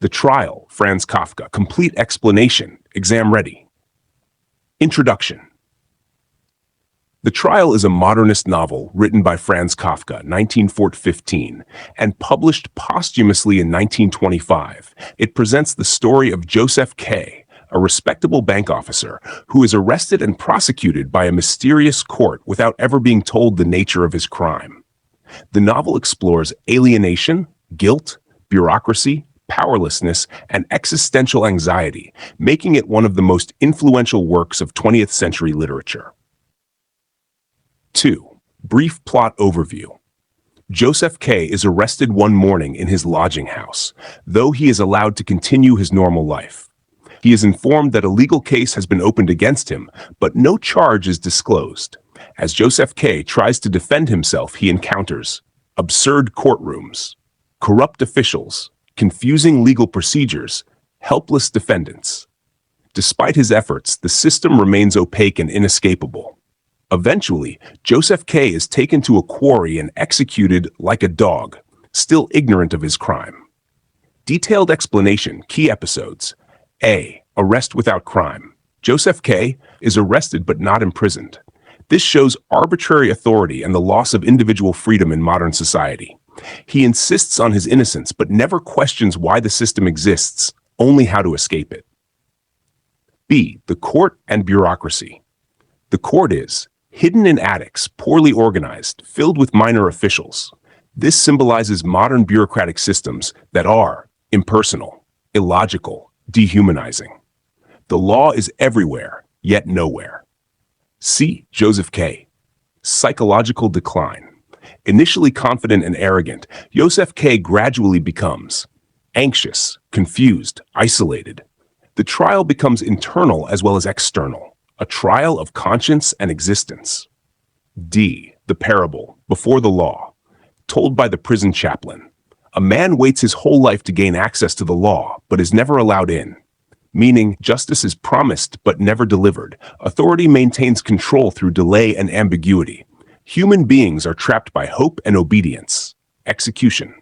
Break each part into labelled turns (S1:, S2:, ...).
S1: The Trial, Franz Kafka, complete explanation, exam ready. Introduction. The Trial is a modernist novel written by Franz Kafka, 1915, and published posthumously in 1925. It presents the story of Josef K, a respectable bank officer who is arrested and prosecuted by a mysterious court without ever being told the nature of his crime. The novel explores alienation, guilt, bureaucracy, powerlessness, and existential anxiety, making it one of the most influential works of 20th century literature. 2. Brief plot overview. Josef K is arrested one morning in his lodging house, though he is allowed to continue his normal life. He is informed that a legal case has been opened against him, but no charge is disclosed. As Josef K tries to defend himself, he encounters absurd courtrooms, corrupt officials, confusing legal procedures, helpless defendants. Despite his efforts, the system remains opaque and inescapable. Eventually, Josef K is taken to a quarry and executed like a dog, still ignorant of his crime. Detailed explanation, key episodes. A. Arrest without crime. Josef K is arrested but not imprisoned. This shows arbitrary authority and the loss of individual freedom in modern society. He insists on his innocence but never questions why the system exists, only how to escape it. B. The court and bureaucracy. The court is hidden in attics, poorly organized, filled with minor officials. This symbolizes modern bureaucratic systems that are impersonal, illogical, dehumanizing. The law is everywhere, yet nowhere. C. Josef K. Psychological decline. Initially confident and arrogant, Josef K gradually becomes anxious, confused, isolated. The trial becomes internal as well as external, a trial of conscience and existence. D. The parable, before the law, told by the prison chaplain. A man waits his whole life to gain access to the law, but is never allowed in. Meaning, justice is promised but never delivered. Authority maintains control through delay and ambiguity. Human beings are trapped by hope and obedience. Execution.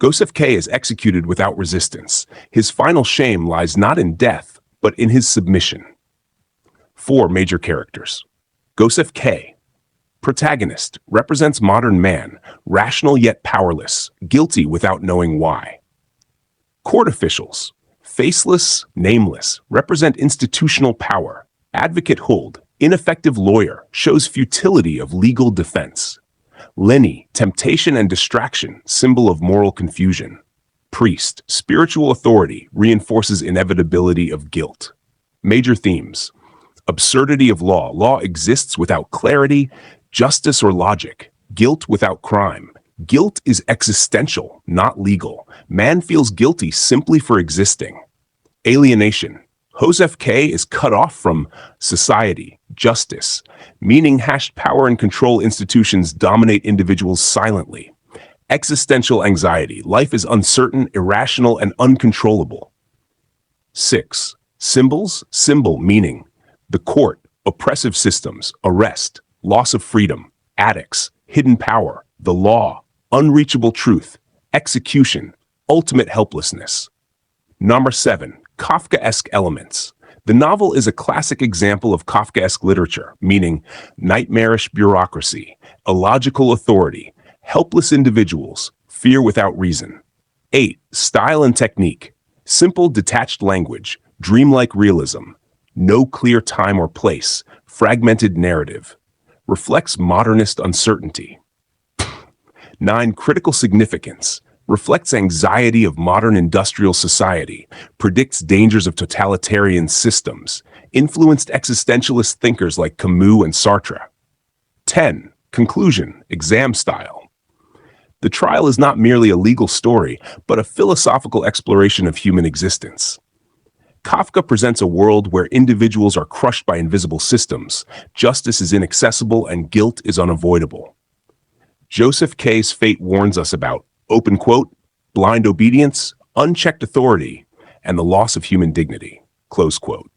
S1: Josef K is executed without resistance. His final shame lies not in death, but in his submission. 4 major characters. Josef K. Protagonist, represents modern man, rational yet powerless, guilty without knowing why. Court officials, faceless, nameless, represent institutional power. Advocate Huld, ineffective lawyer, shows futility of legal defense. Lenny, temptation and distraction, symbol of moral confusion. Priest, spiritual authority, reinforces inevitability of guilt. Major themes. Absurdity of law. Law exists without clarity, justice, or logic. Guilt without crime. Guilt is existential, not legal. Man feels guilty simply for existing. Alienation. Josef K is cut off from society, justice, meaning power and control institutions dominate individuals silently. Existential anxiety. Life is uncertain, irrational, and uncontrollable. 6. Symbols. Symbol, meaning. The court, oppressive systems, arrest, loss of freedom, attics, hidden power, the law, unreachable truth, execution, ultimate helplessness. Number 7. Kafkaesque elements. The novel is a classic example of Kafkaesque literature, meaning nightmarish bureaucracy, illogical authority, helpless individuals, fear without reason. 8. Style and technique. Simple, detached language, dreamlike realism, no clear time or place, fragmented narrative. Reflects modernist uncertainty. 9. Critical significance. Reflects anxiety of modern industrial society, predicts dangers of totalitarian systems, influenced existentialist thinkers like Camus and Sartre. 10. Conclusion, exam style. The trial is not merely a legal story, but a philosophical exploration of human existence. Kafka presents a world where individuals are crushed by invisible systems, justice is inaccessible, and guilt is unavoidable. Josef K's fate warns us about, open quote, blind obedience, unchecked authority, and the loss of human dignity, close quote.